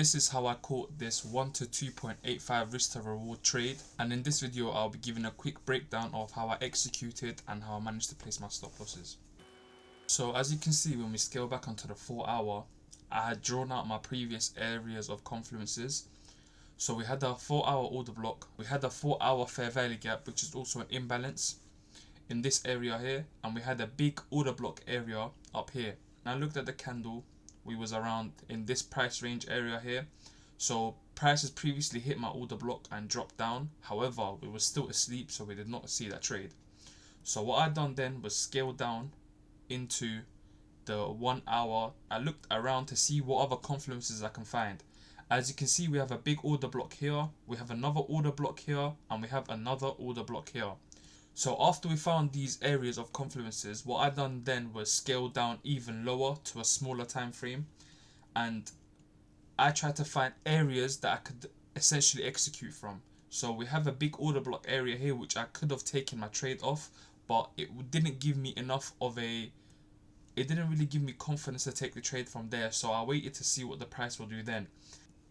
This is how I caught this 1 to 2.85 risk to reward trade, and in this video I'll be giving a quick breakdown of how I executed and how I managed to place my stop losses. So as you can see, when we scale back onto the 4 hour, I had drawn out my previous areas of confluences. So we had a 4 hour order block, we had a 4 hour fair value gap, which is also an imbalance in this area here, and we had a big order block area up here. And I looked at the candle, we was around in this price range area here. So prices previously hit my order block and dropped down. However, we were still asleep, so we did not see that trade. So what I done then was scale down into the 1 hour. I looked around to see what other confluences I can find. As you can see, we have a big order block here, we have another order block here, and we have another order block here. So after we found these areas of confluences, what I done then was scale down even lower to a smaller time frame, and I tried to find areas that I could essentially execute from. So we have a big order block area here which I could have taken my trade off, but it didn't give me enough of a it didn't really give me confidence to take the trade from there, so I waited to see what the price will do then.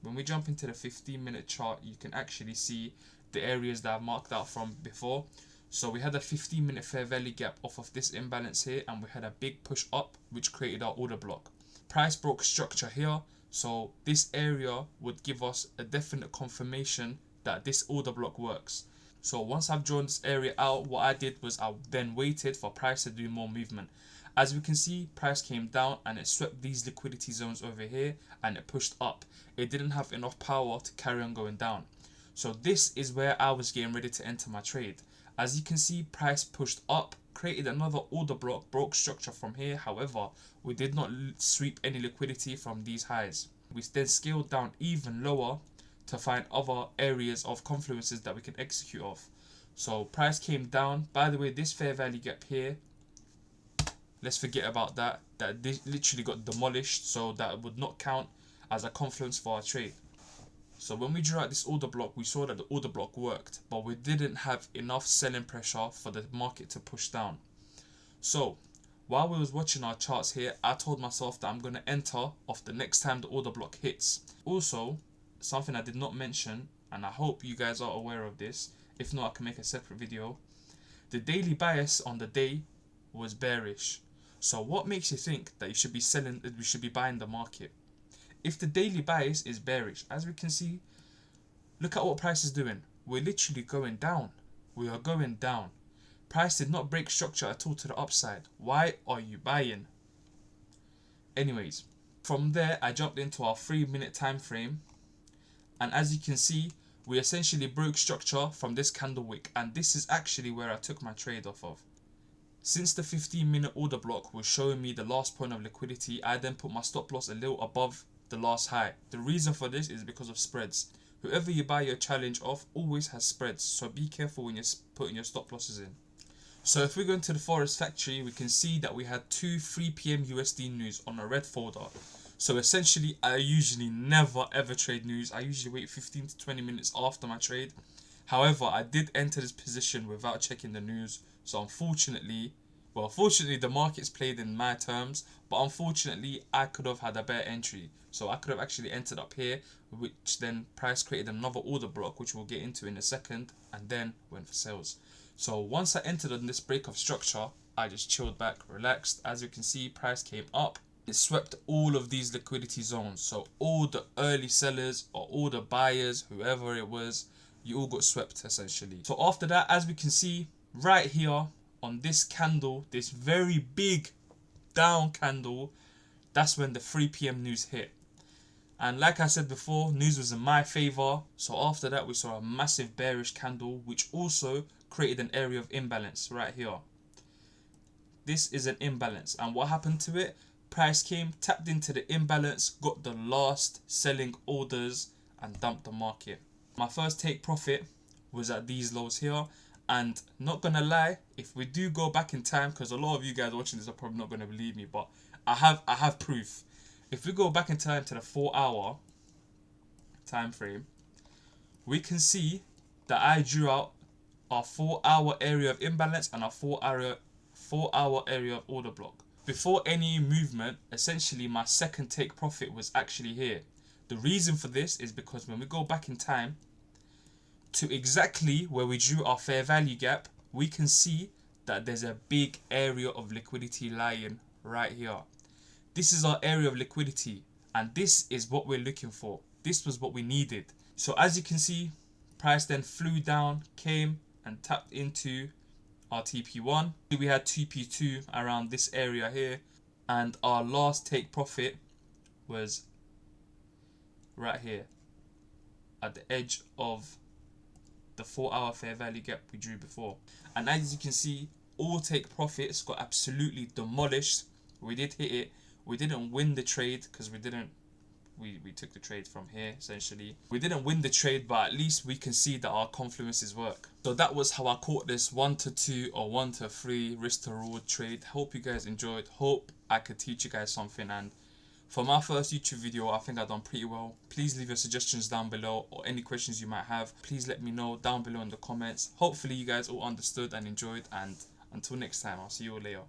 When we jump into the 15-minute chart, you can actually see the areas that I've marked out from before. So we had a 15-minute fair value gap off of this imbalance here, and we had a big push up which created our order block. Price broke structure here, so this area would give us a definite confirmation that this order block works. So once I've drawn this area out, what I did was I then waited for price to do more movement. As we can see, price came down and it swept these liquidity zones over here and it pushed up. It didn't have enough power to carry on going down. So this is where I was getting ready to enter my trade. As you can see, price pushed up, created another order block, broke structure from here. However, we did not sweep any liquidity from these highs. We then scaled down even lower to find other areas of confluences that we can execute off. So price came down. By the way, this fair value gap here, let's forget about that. That literally got demolished, so that would not count as a confluence for our trade. So when we drew out this order block, we saw that the order block worked, but we didn't have enough selling pressure for the market to push down. So while we was watching our charts here, I told myself that I'm going to enter off the next time the order block hits. Also, something I did not mention, and I hope you guys are aware of this, if not I can make a separate video. The daily bias on the day was bearish. So what makes you think that you should be selling, we should be buying the market? If the daily bias is bearish, as we can see, look at what price is doing. We're literally going down. We are going down. Price did not break structure at all to the upside. Why are you buying? Anyways, from there I jumped into our 3-minute time frame, and as you can see, we essentially broke structure from this candle wick, and this is actually where I took my trade off of. Since the 15-minute order block was showing me the last point of liquidity, I then put my stop loss a little above the last high. The reason for this is because of spreads. Whoever you buy your challenge off always has spreads, so be careful when you're putting your stop losses in. So if we go into the Forest Factory, we can see that we had 3 p.m. USD news on a red folder. So essentially, I usually never ever trade news. I usually wait 15 to 20 minutes after my trade. However, I did enter this position without checking the news. So fortunately the market's played in my terms, but unfortunately I could have had a better entry. So I could have actually entered up here, which then price created another order block, which we'll get into in a second, and then went for sales. So once I entered on this break of structure, I just chilled back, relaxed. As you can see, price came up. It swept all of these liquidity zones. So all the early sellers or all the buyers, whoever it was, you all got swept essentially. So after that, as we can see right here on this candle, this very big down candle, that's when the 3 p.m. news hit. And like I said before, news was in my favor. So after that, we saw a massive bearish candle, which also created an area of imbalance right here. This is an imbalance, and what happened to it? Price came, tapped into the imbalance, got the last selling orders, and dumped the market. My first take profit was at these lows here, and not gonna lie, if we do go back in time, because a lot of you guys watching this are probably not gonna believe me, but I have proof. If we go back in time to the 4 hour time frame, we can see that I drew out our 4 hour area of imbalance and our 4 hour area of order block. Before any movement, essentially my second take profit was actually here. The reason for this is because when we go back in time to exactly where we drew our fair value gap, we can see that there's a big area of liquidity lying right here. This is our area of liquidity, and this is what we're looking for. This was what we needed. So as you can see, price then flew down, came and tapped into our TP1. We had TP2 around this area here, and our last take profit was right here at the edge of the 4-hour fair value gap we drew before. And as you can see, all take profits got absolutely demolished. We did hit it. We didn't win the trade because we took the trade from here essentially. We didn't win the trade, but at least we can see that our confluences work. So that was how I caught this 1 to 2 or 1 to 3 risk to reward trade. Hope you guys enjoyed. Hope I could teach you guys something, and for my first YouTube video, I think I've done pretty well. Please leave your suggestions down below, or any questions you might have. Please let me know down below in the comments. Hopefully you guys all understood and enjoyed, and until next time, I'll see you all later.